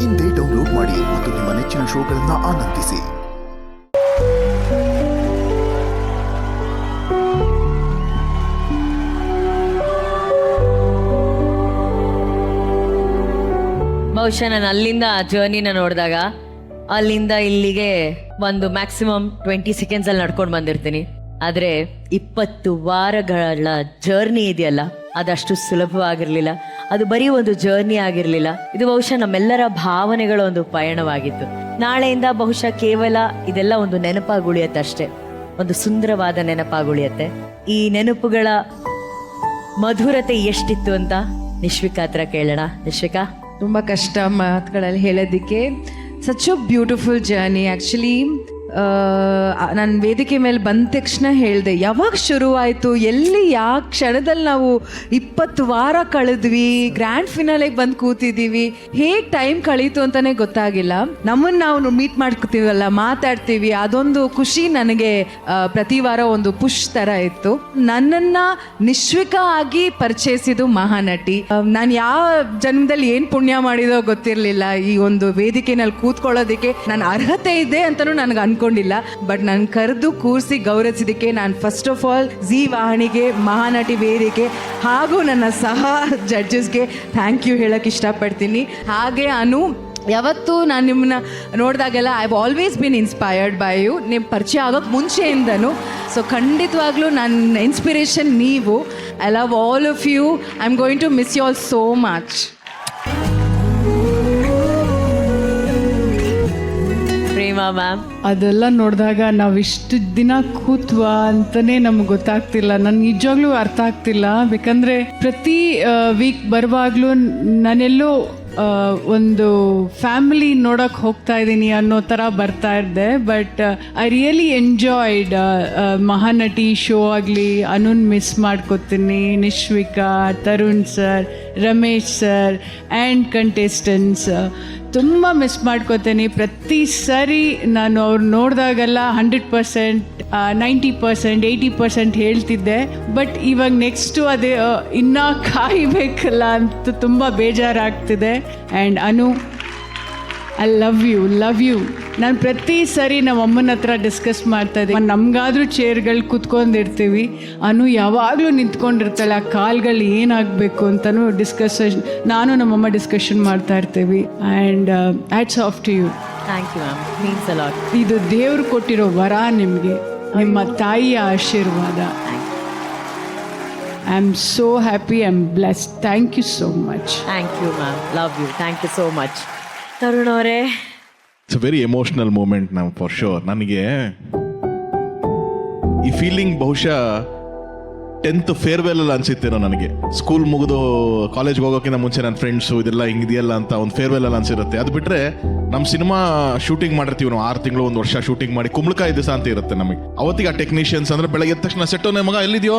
ಇಂದೇ ಡೌನ್ಲೋಡ್ ಮಾಡಿ ಮತ್ತು ನಿಮ್ಮ ನೆಚ್ಚಿನ ಶೋಗಳನ್ನು ಆನಂದಿಸಿ. ಬಹುಶಃ ನಾನು ಅಲ್ಲಿಂದ ಜರ್ನಿನ ನೋಡಿದಾಗ ಅಲ್ಲಿಂದ ಇಲ್ಲಿಗೆ ಒಂದು ಮ್ಯಾಕ್ಸಿಮಮ್ 20 ಸೆಕೆಂಡ್ಸ್ ಅಲ್ಲಿ ನಡ್ಕೊಂಡು ಬಂದಿರ್ತೀನಿ. ಆದ್ರೆ 20 ವಾರಗಳ ಜರ್ನಿ ಇದೆಯಲ್ಲ, ಅದಷ್ಟು ಸುಲಭವಾಗಿರ್ಲಿಲ್ಲ. ಅದು ಬರೀ ಒಂದು ಜರ್ನಿ ಆಗಿರ್ಲಿಲ್ಲ, ಇದು ಬಹುಶಃ ನಮ್ಮೆಲ್ಲರ ಭಾವನೆಗಳ ಒಂದು ಪಯಣವಾಗಿತ್ತು. ನಾಳೆಯಿಂದ ಬಹುಶಃ ಕೇವಲ ಇದೆಲ್ಲ ಒಂದು ನೆನಪಾಗುಳಿಯತ್ತೆ ಅಷ್ಟೇ, ಒಂದು ಸುಂದರವಾದ ನೆನಪಾಗುಳಿಯತ್ತೆ. ಈ ನೆನಪುಗಳ ಮಧುರತೆ ಎಷ್ಟಿತ್ತು ಅಂತ ನಿಶ್ವಿಕಾ ಹತ್ರ ಕೇಳೋಣ. ನಿಶ್ವಿಕಾ, ತುಂಬ ಕಷ್ಟ ಮಾತುಗಳಲ್ಲಿ ಹೇಳೋದಕ್ಕೆ. Such a beautiful journey. Actually ನಾನು ವೇದಿಕೆ ಮೇಲೆ ಬಂದ ತಕ್ಷಣ ಹೇಳಿದೆ, ಯಾವಾಗ ಶುರುವಾಯಿತು, ಎಲ್ಲಿ, ಯಾವ ಕ್ಷಣದಲ್ಲಿ ನಾವು 20 ವಾರ ಕಳೆದ್ವಿ, ಗ್ರ್ಯಾಂಡ್ ಫಿನಾಲೆಗೆ ಬಂದು ಕೂತಿದ್ದೀವಿ, ಹೇಗೆ ಟೈಮ್ ಕಳೀತು ಅಂತಲೇ ಗೊತ್ತಾಗಿಲ್ಲ. ನಮ್ಮನ್ನು ನಾವು ಮೀಟ್ ಮಾಡ್ಕೊತೀವಲ್ಲ, ಮಾತಾಡ್ತೀವಿ, ಅದೊಂದು ಖುಷಿ ನನಗೆ ಪ್ರತಿ ವಾರ ಒಂದು ಪುಷ್ ಥರ ಇತ್ತು. ನನ್ನನ್ನು ನಿಶ್ವಿಕಾ ಆಗಿ ಪರಿಚಯಿಸಿದ್ದು ಮಹಾನಟಿ. ನಾನು ಯಾವ ಜನ್ಮದಲ್ಲಿ ಏನು ಪುಣ್ಯ ಮಾಡಿದೋ ಗೊತ್ತಿರಲಿಲ್ಲ, ಈ ಒಂದು ವೇದಿಕೆನಲ್ಲಿ ಕೂತ್ಕೊಳ್ಳೋದಕ್ಕೆ ನನ್ನ ಅರ್ಹತೆ ಇದೆ ಅಂತಲೂ ನನಗೆ ಅನ್ಕೊಂಡಿಲ್ಲ. ಬಟ್ ನಾನು ಕರೆದು ಕೂರಿಸಿ ಗೌರವಿಸಿದ್ದಕ್ಕೆ ನಾನು ಫಸ್ಟ್ ಆಫ್ ಆಲ್ ಜೀ ವಾಹಿನಿಗೆ, ಮಹಾನಟಿ ವೇದಿಕೆ ಹಾಗೂ ನನ್ನ ಸಹ ಜಡ್ಜಸ್ಗೆ ಥ್ಯಾಂಕ್ ಯು ಹೇಳೋಕ್ಕೆ ಇಷ್ಟಪಡ್ತೀನಿ. ಹಾಗೆ ಯಾವತ್ತೂ ನಾನು ನಿಮ್ಮನ್ನ ನೋಡಿದಾಗೆಲ್ಲ I have always been inspired by you. ನಿಮ್ಮ ಪರಿಚಯ ಆಗೋಕ್ಕೆ ಮುಂಚೆಯಿಂದನೂ. ಸೊ ಖಂಡಿತವಾಗ್ಲೂ ನನ್ನ ಇನ್ಸ್ಪಿರೇಷನ್ ನೀವು. I love all of you. I am going to miss you all so much. Prema ma'am, ಅದೆಲ್ಲ ನೋಡಿದಾಗ ನಾವು ಇಷ್ಟು ದಿನ ಕೂತ್ವಾ ಅಂತಲೇ ನಮ್ಗೆ ಗೊತ್ತಾಗ್ತಿಲ್ಲ. ನನಗೆ ನಿಜವಾಗ್ಲೂ ಅರ್ಥ ಆಗ್ತಿಲ್ಲ. ಬೇಕಂದರೆ ಪ್ರತಿ ವೀಕ್ ಬರುವಾಗಲೂ ನಾನೆಲ್ಲೋ ಒಂದು ಫ್ಯಾಮಿಲಿ ನೋಡೋಕೆ ಹೋಗ್ತಾ ಇದ್ದೀನಿ ಅನ್ನೋ ಥರ ಬರ್ತಾ ಇದ್ದೆ. But I really enjoyed Mahanati show ಆಗಲಿ. ಅನುನ್ ಮಿಸ್ ಮಾಡ್ಕೋತೀನಿ, Nishvika, Tarun sir, Ramesh sir and contestants ತುಂಬ ಮಿಸ್ ಮಾಡ್ಕೋತೀನಿ. ಪ್ರತಿ ಸರಿ ನಾನು ಅವ್ರು ನೋಡಿದಾಗೆಲ್ಲ 100%, 90%, 80% ಹೇಳ್ತಿದ್ದೆ. ಬಟ್ ಇವಾಗ ನೆಕ್ಸ್ಟು ಅದೇ ಇನ್ನೂ ಕಾಯಬೇಕಲ್ಲ ಅಂತ ತುಂಬ ಬೇಜಾರಾಗ್ತಿದೆ. And Anu, I love you. ನಾನು ಪ್ರತಿ ಸರಿ ನಮ್ಮ ಅಮ್ಮನ ಹತ್ರ ಡಿಸ್ಕಸ್ ಮಾಡ್ತಾ ಇದ್ದೀನಿ. ನಮಗಾದ್ರೂ ಚೇರ್ಗಳು ಕುತ್ಕೊಂಡಿರ್ತೀವಿ, ಅನು ಯಾವಾಗಲೂ ನಿಂತ್ಕೊಂಡಿರ್ತಾಳೆ, ಆ ಕಾಲ್ಗಳು ಏನಾಗಬೇಕು ಅಂತಲೂ ನಾನು ನಮ್ಮಮ್ಮ ಡಿಸ್ಕಷನ್ ಮಾಡ್ತಾ ಇರ್ತೀವಿ. And hats off to you. Thank you ma'am, means a lot. ಇದು ದೇವ್ರು ಕೊಟ್ಟಿರೋ ವರ ನಿಮಗೆ, ನಿಮ್ಮ ತಾಯಿಯ ಆಶೀರ್ವಾದ. I am so happy, I am blessed. Thank you so much. Thank you ma'am, love you, thank you so much. Tarun ಅವರೇ, it's a very emotional moment ನಾವು ಫಾರ್ ಶೋರ್. ನನಗೆ ಈ ಫೀಲಿಂಗ್ ಬಹುಶಃ 10th ಫೇರ್ವೆಲ್ ಅಲ್ಲಿ ಅನ್ಸಿತ್ತೇನೋ. ನನಗೆ ಸ್ಕೂಲ್ ಮುಗಿದು ಕಾಲೇಜ್ಗೆ ಹೋಗೋಕ್ಕಿಂತ ಮುಂಚೆ ನನ್ನ ಫ್ರೆಂಡ್ಸು ಇದೆಲ್ಲ ಹಿಂಗಿದೆಯಲ್ಲ ಅಂತ ಒಂದು ಫೇರ್ವೆಲ್ ಅಲ್ಲಿ ಅನ್ಸಿರುತ್ತೆ. ಅದು ಬಿಟ್ಟರೆ ನಮ್ಮ ಸಿನಿಮಾ ಶೂಟಿಂಗ್ ಮಾಡಿರ್ತೀವಿ ನಾವು 6 ತಿಂಗಳು 1 ವರ್ಷ ಶೂಟಿಂಗ್ ಮಾಡಿ, ಕುಂಬಳಕಾಯಿ ದಿವಸ ಅಂತ ಇರುತ್ತೆ ನಮಗೆ. ಅವತ್ತಿಗೆ ಆ ಟೆಕ್ನಿಷಿಯನ್ಸ್ ಅಂದರೆ ಬೆಳಗ್ಗೆ ಎದ್ದ ತಕ್ಷಣ ಸೆಟ್ಟೋನೇ ಮಗ ಎಲ್ಲಿದೆಯೋ,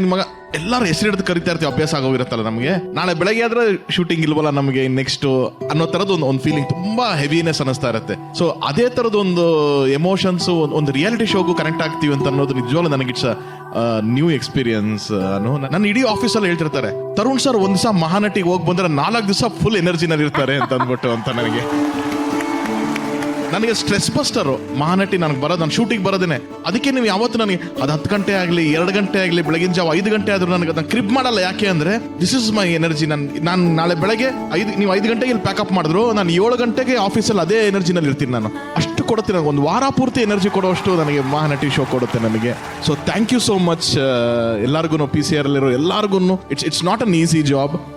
ನಿಮ್ಮ ಮಗ ಎಲ್ಲರೂ ಹೆಸರು ಹಿಡಿದು ಕರಿತಾ ಇರ್ತೀವಿ, ಅಭ್ಯಾಸ ಆಗೋಗಿರುತ್ತಲ್ಲ ನಮಗೆ. ನಾಳೆ ಬೆಳಗ್ಗೆ ಆದ್ರೆ ಶೂಟಿಂಗ್ ಇಲ್ವಲ್ಲ ನಮಗೆ ನೆಕ್ಸ್ಟ್ ಅನ್ನೋ ಥರದ್ದು ಒಂದು ಫೀಲಿಂಗ್, ತುಂಬಾ ಹೆವಿನೆಸ್ ಅನ್ನಿಸ್ತಾ ಇರುತ್ತೆ. ಸೊ ಅದೇ ಥರದ್ದು ಒಂದು ಎಮೋಷನ್ಸ್ ಒಂದು ರಿಯಾಲಿಟಿ ಶೋಗೂ ಕನೆಕ್ಟ್ ಆಗ್ತೀವಿ ಅಂತ ಅನ್ನೋದು ನಿಜವಾಗ್ಲೂ ನನಗೆ ಇಟ್ಸ್ ನ್ಯೂ ಎಕ್ಸ್ಪೀರಿಯನ್ಸ್. ನನ್ನ ಇಡೀ ಆಫೀಸಲ್ಲಿ ಹೇಳ್ತಿರ್ತಾರೆ, ತರುಣ್ ಸರ್ ಒಂದ್ ದಿವಸ ಮಹಾನಟಿಗೆ ಹೋಗಿ ಬಂದ್ರೆ 4 ದಿವಸ ಫುಲ್ ಎನರ್ಜಿನಲ್ಲಿ ಇರ್ತಾರೆ ಅಂತ ಅಂದ್ಬಿಟ್ಟು ಅಂತ. ನನಗೆ ಸ್ಟ್ರೆಸ್ ಬಸ್ಟರು ಮಹಾನಟಿ ನನಗೆ ಬರೋದು, ನಾನು ಶೂಟಿಂಗ್ ಬರೋದೇನೆ. ಅದಕ್ಕೆ ನೀವು ಯಾವತ್ತು ನನಗೆ ಅದು 10 ಗಂಟೆ ಆಗಲಿ 2 ಗಂಟೆ ಆಗಲಿ ಬೆಳಗಿನ ಜಾವ 5 ಗಂಟೆ ಆದರೂ ನನಗೆ ಅದನ್ನು ಕ್ರಿಪ್ ಮಾಡಲ್ಲ. ಯಾಕೆ ಅಂದರೆ ದಿಸ್ ಇಸ್ ಮೈ ಎನರ್ಜಿ. ನಾನು ನಾಳೆ ಬೆಳಗ್ಗೆ ನೀವು 5 ಗಂಟೆಗೆ ಇಲ್ಲಿ ಪ್ಯಾಕಪ್ ಮಾಡಿದ್ರು, ನಾನು 7 ಗಂಟೆಗೆ ಆಫೀಸಲ್ಲಿ ಅದೇ ಎನರ್ಜಿನಲ್ಲಿ ಇರ್ತೀನಿ. ನಾನು ಅಷ್ಟು ಕೊಡುತ್ತೆ, ನನಗೆ ಒಂದು ವಾರ ಪೂರ್ತಿ ಎನರ್ಜಿ ಕೊಡೋಷ್ಟು ನನಗೆ ಮಹಾನಟಿ ಶೋ ಕೊಡುತ್ತೆ ನನಗೆ. So thank you so much ಎಲ್ಲರಿಗೂ, PCR ಅಲ್ಲಿರೋ ಎಲ್ಲರಿಗೂ. It's not an easy job.